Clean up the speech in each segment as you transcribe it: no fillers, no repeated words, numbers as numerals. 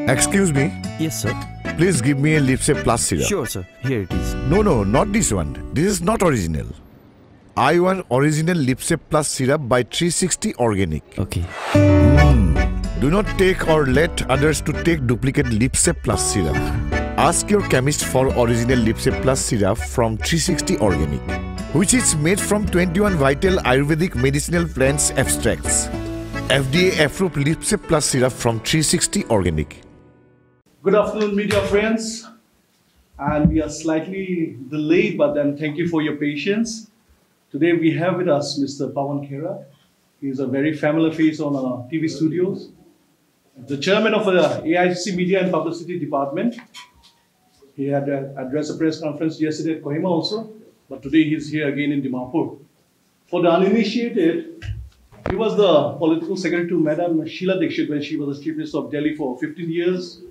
Excuse me. Yes, sir. Please give me a Lipsep Plus syrup. Sure, sir. Here it is. No, not this one. This is not original. I want original Lipsep Plus syrup by 360 Organic. Okay. Do not take or let others to take duplicate Lipsep Plus syrup. Ask your chemist for original Lipsep Plus syrup from 360 Organic, which is made from 21 vital Ayurvedic medicinal plants extracts. FDA approved Lipsep Plus syrup from 360 Organic. Good afternoon, media friends. And we are slightly delayed, but then thank you for your patience. Today we have with us Mr. Pawan Khera. He is a very familiar face on our TV studios. The chairman of the AICC Media and Publicity Department. He had addressed a press conference yesterday at Kohima also, but today he's here again in Dimapur. For the uninitiated, he was the political secretary to Madam Sheila Dixit when she was the Chief Minister of Delhi for 15 years.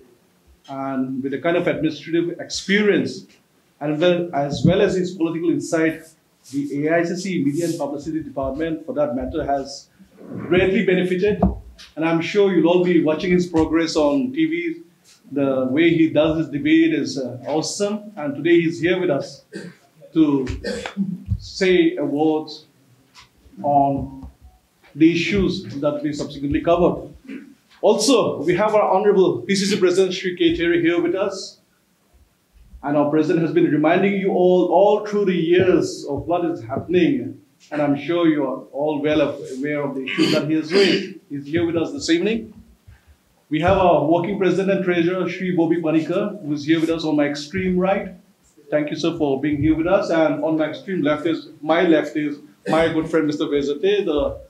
And with a kind of administrative experience, and as well as his political insight, the AICC Media and Publicity Department, for that matter, has greatly benefited. And I'm sure you'll all be watching his progress on TV. The way he does his debate is awesome. And today he's here with us to say a word on the issues that we subsequently covered. Also, we have our Honorable PCC President Shree K. Terry here with us. And our President has been reminding you all through the years of what is happening. And I'm sure you are all well aware of the issues that he has raised. He's here with us this evening. We have our Working President and Treasurer, Shree Pawan, who is here with us on my extreme right. Thank you, sir, for being here with us. And on my extreme left is my good friend, Mr. Vezate, the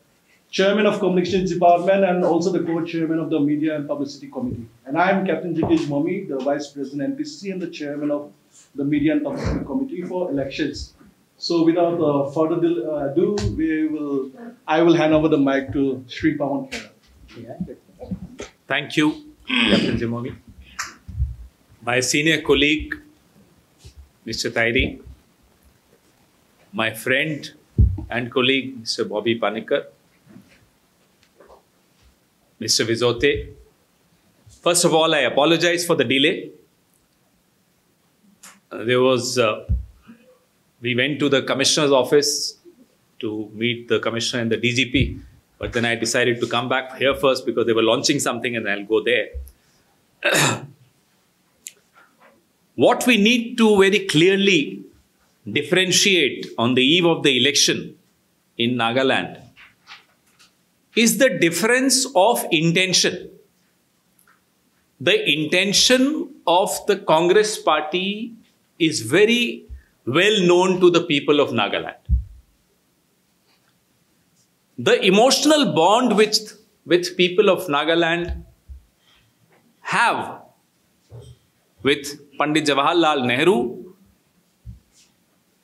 Chairman of Communications Department and also the Co-Chairman of the Media and Publicity Committee. And I am Captain Jigej Mommy, the Vice President NPCC and the Chairman of the Media and Publicity Committee for Elections. So without further ado, I will hand over the mic to Shree Pawan Khera. Thank you, Captain Jimomi. My senior colleague, Mr. Tairi, my friend and colleague, Mr. Bobby Panikar, Mr. Vizote. First of all, I apologize for the delay. We went to the Commissioner's office to meet the Commissioner and the DGP, but then I decided to come back here first because they were launching something and I'll go there. What we need to very clearly differentiate on the eve of the election in Nagaland is the difference of intention. The intention of the Congress party is very well known to the people of Nagaland. The emotional bond which people of Nagaland have with Pandit Jawaharlal Nehru,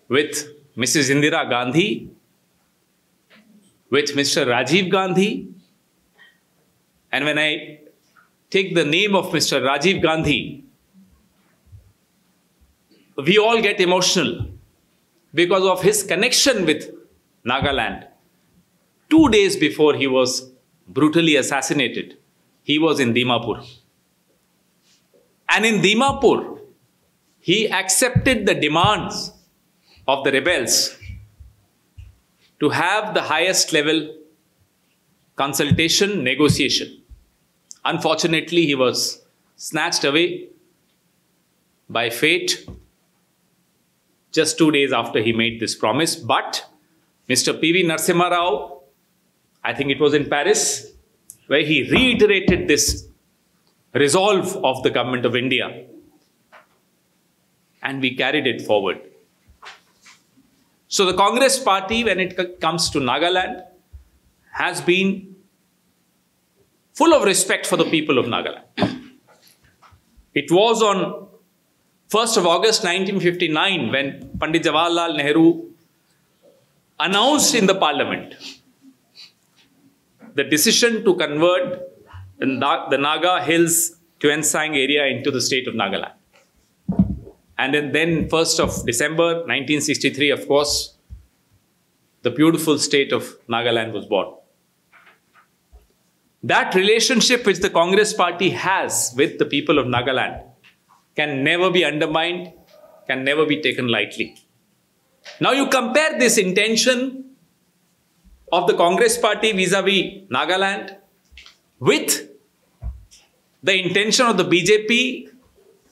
with Mrs. Indira Gandhi, with Mr. Rajiv Gandhi. And when I take the name of Mr. Rajiv Gandhi, we all get emotional because of his connection with Nagaland. 2 days before he was brutally assassinated, he was in Dimapur. And in Dimapur, he accepted the demands of the rebels to have the highest level consultation, negotiation. Unfortunately, he was snatched away by fate just 2 days after he made this promise. But Mr. P.V. Narasimha Rao, I think it was in Paris, where he reiterated this resolve of the government of India. And we carried it forward. So the Congress party, when it comes to Nagaland, has been full of respect for the people of Nagaland. It was on 1st of August 1959 when Pandit Jawaharlal Nehru announced in the parliament the decision to convert the Naga Hills Tuensang area into the state of Nagaland. And then 1st of December 1963, of course, the beautiful state of Nagaland was born. That relationship which the Congress party has with the people of Nagaland can never be undermined, can never be taken lightly. Now you compare this intention of the Congress party vis-a-vis Nagaland with the intention of the BJP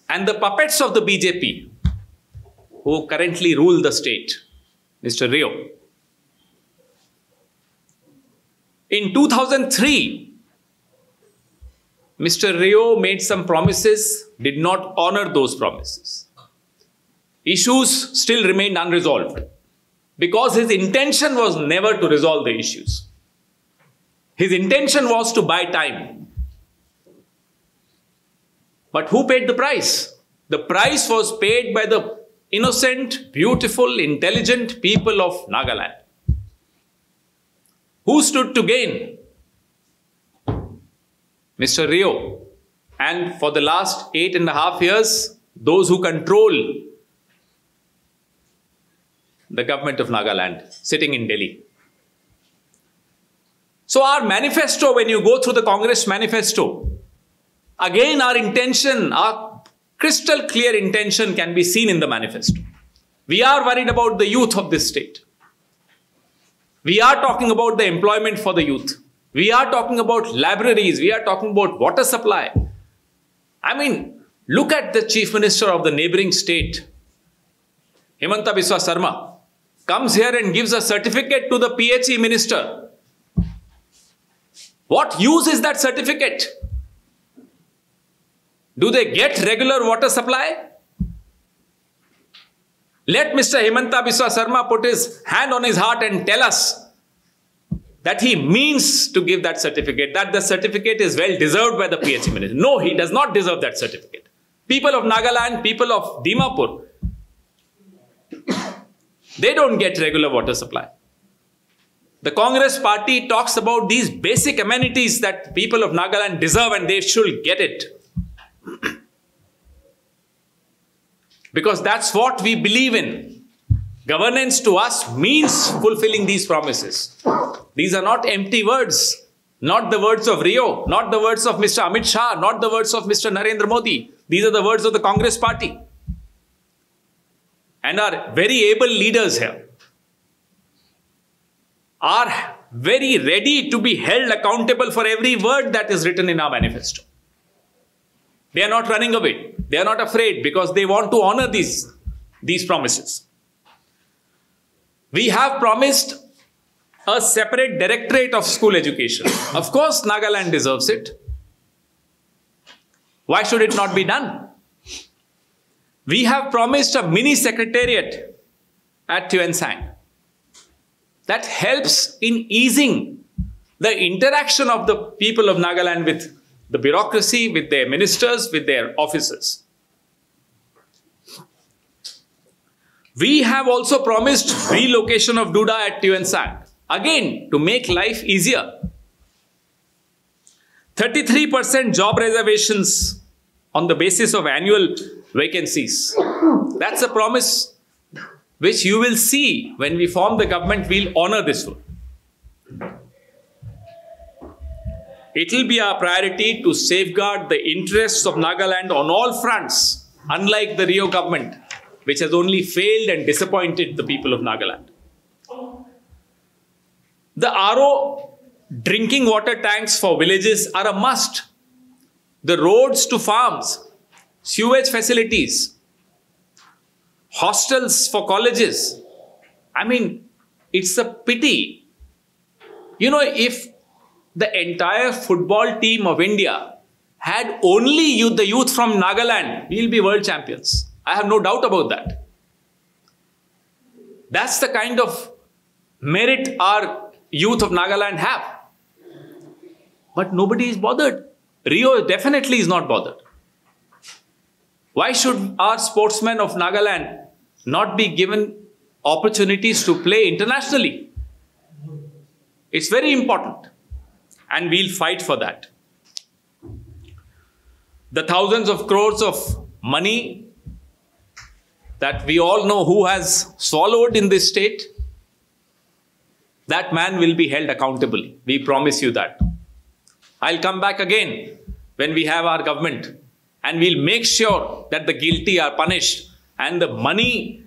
and the puppets of the BJP who currently rule the state, Mr. Rio. In 2003, Mr. Rio made some promises, did not honor those promises. Issues still remained unresolved because his intention was never to resolve the issues. His intention was to buy time. But who paid the price? The price was paid by the innocent, beautiful, intelligent people of Nagaland. Who stood to gain? Mr. Rio. And for the last 8.5 years, those who control the government of Nagaland, sitting in Delhi. So our manifesto, when you go through the Congress manifesto, again our intention, our crystal clear intention can be seen in the manifesto. We are worried about the youth of this state. We are talking about the employment for the youth. We are talking about libraries. We are talking about water supply. I mean, look at the Chief Minister of the neighboring state, Himanta Biswa Sarma, comes here and gives a certificate to the PHE minister. What use is that certificate? Do they get regular water supply? Let Mr. Himanta Biswa Sarma put his hand on his heart and tell us that he means to give that certificate, that the certificate is well deserved by the PHE minister. No, he does not deserve that certificate. People of Nagaland, people of Dimapur, they don't get regular water supply. The Congress party talks about these basic amenities that people of Nagaland deserve and they should get it. Because that's what we believe in. Governance to us means fulfilling these promises. These are not empty words. Not the words of Rio, not the words of Mr. Amit Shah, not the words of Mr. Narendra Modi. These are the words of the Congress party. And our very able leaders here are very ready to be held accountable for every word that is written in our manifesto. They are not running away. They are not afraid because they want to honor these promises. We have promised a separate directorate of school education. Of course, Nagaland deserves it. Why should it not be done? We have promised a mini secretariat at Tuensang that helps in easing the interaction of the people of Nagaland with the bureaucracy, with their ministers, with their officers. We have also promised relocation of Duda at Tuensang, again to make life easier. 33% job reservations on the basis of annual vacancies. That's a promise which you will see when we form the government. We'll honor this one. It will be our priority to safeguard the interests of Nagaland on all fronts, unlike the Rio government, which has only failed and disappointed the people of Nagaland. The RO drinking water tanks for villages are a must. The roads to farms, sewage facilities, hostels for colleges. I mean, it's a pity. You know, if the entire football team of India had only the youth from Nagaland, we'll be world champions. I have no doubt about that. That's the kind of merit our youth of Nagaland have. But nobody is bothered. Rio definitely is not bothered. Why should our sportsmen of Nagaland not be given opportunities to play internationally? It's very important. And we'll fight for that. The thousands of crores of money that we all know who has swallowed in this state, that man will be held accountable. We promise you that. I'll come back again when we have our government, and we'll make sure that the guilty are punished and the money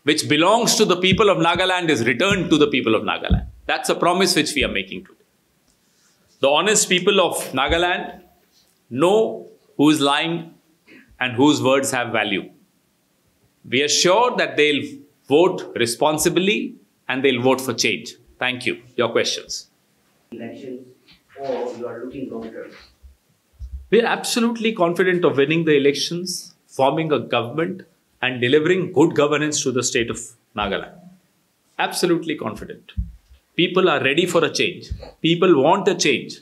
which belongs to the people of Nagaland is returned to the people of Nagaland. That's a promise which we are making today. The honest people of Nagaland know who is lying and whose words have value. We are sure that they'll vote responsibly and they'll vote for change. Thank you. Your questions. Elections, or you are looking long term? We are absolutely confident of winning the elections, forming a government and delivering good governance to the state of Nagaland. Absolutely confident. People are ready for a change. People want a change.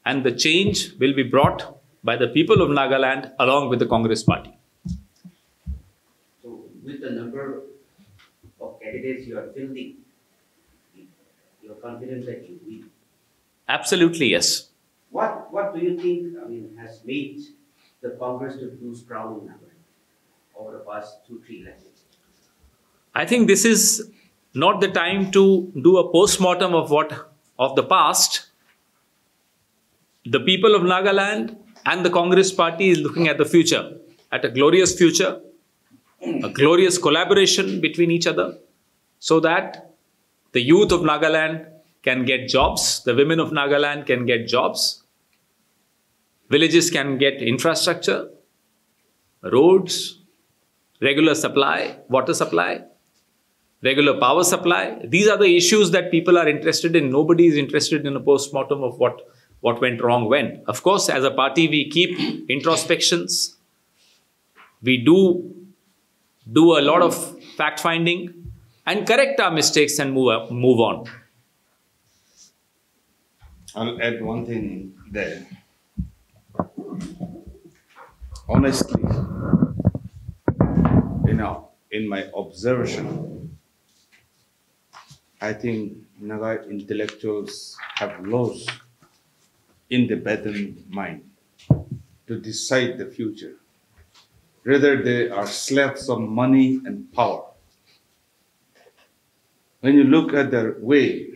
And the change will be brought by the people of Nagaland along with the Congress party. So with the number of candidates you are fielding, you are confident that you will? Absolutely, yes. What do you think, has made the Congress to lose ground in Nagaland over the past 2-3 elections? I think this is not the time to do a post-mortem of the past. The people of Nagaland and the Congress party is looking at the future, at a glorious future, a glorious collaboration between each other, so that the youth of Nagaland can get jobs, the women of Nagaland can get jobs, villages can get infrastructure, roads, regular supply, water supply, regular power supply. These are the issues that people are interested in. Nobody is interested in a post-mortem of what went wrong when. Of course, as a party, we keep introspections. We do a lot of fact-finding and correct our mistakes and move on. I'll add one thing there. Honestly, in my observation, I think Naga intellectuals have lost independent mind to decide the future. Rather, they are slaves of money and power. When you look at the way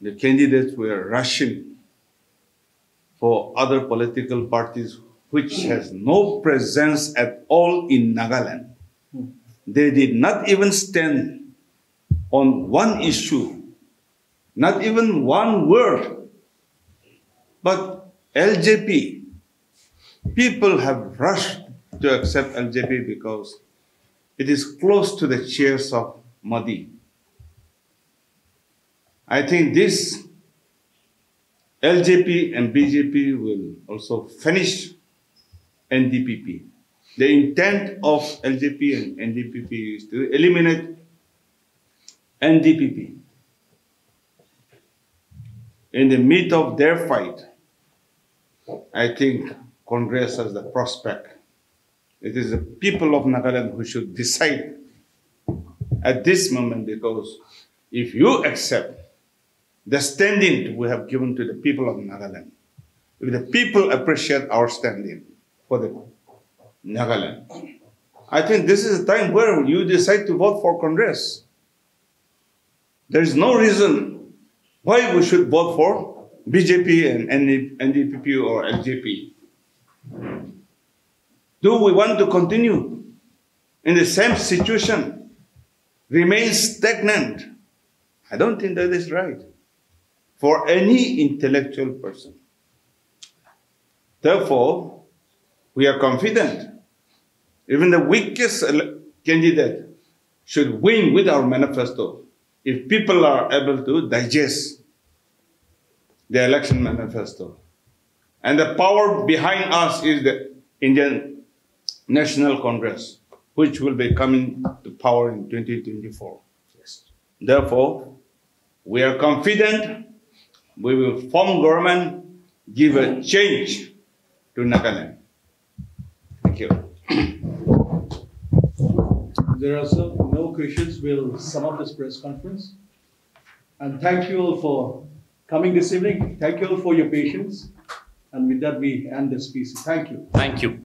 the candidates were rushing for other political parties which has no presence at all in Nagaland, they did not even stand on one issue, not even one word. But LJP, people have rushed to accept LJP because it is close to the chairs of Modi. I think this LJP and BJP will also finish NDPP. The intent of LJP and NDPP is to eliminate NDPP. In the midst of their fight, I think Congress has the prospect. It is the people of Nagaland who should decide at this moment, because if you accept the standing we have given to the people of Nagaland, if the people appreciate our standing for the Nagaland, I think this is a time where you decide to vote for Congress. There is no reason why we should vote for BJP and NDPP or LJP. Do we want to continue in the same situation, remain stagnant? I don't think that is right for any intellectual person. Therefore, we are confident even the weakest candidate should win with our manifesto if people are able to digest the election manifesto. And the power behind us is the Indian National Congress, which will be coming to power in 2024. Yes. Therefore, we are confident we will form government, give a change to Nagaland. Thank you. There are no questions. We'll sum up this press conference. And thank you all for coming this evening. Thank you all for your patience. And with that, we end this piece. Thank you. Thank you.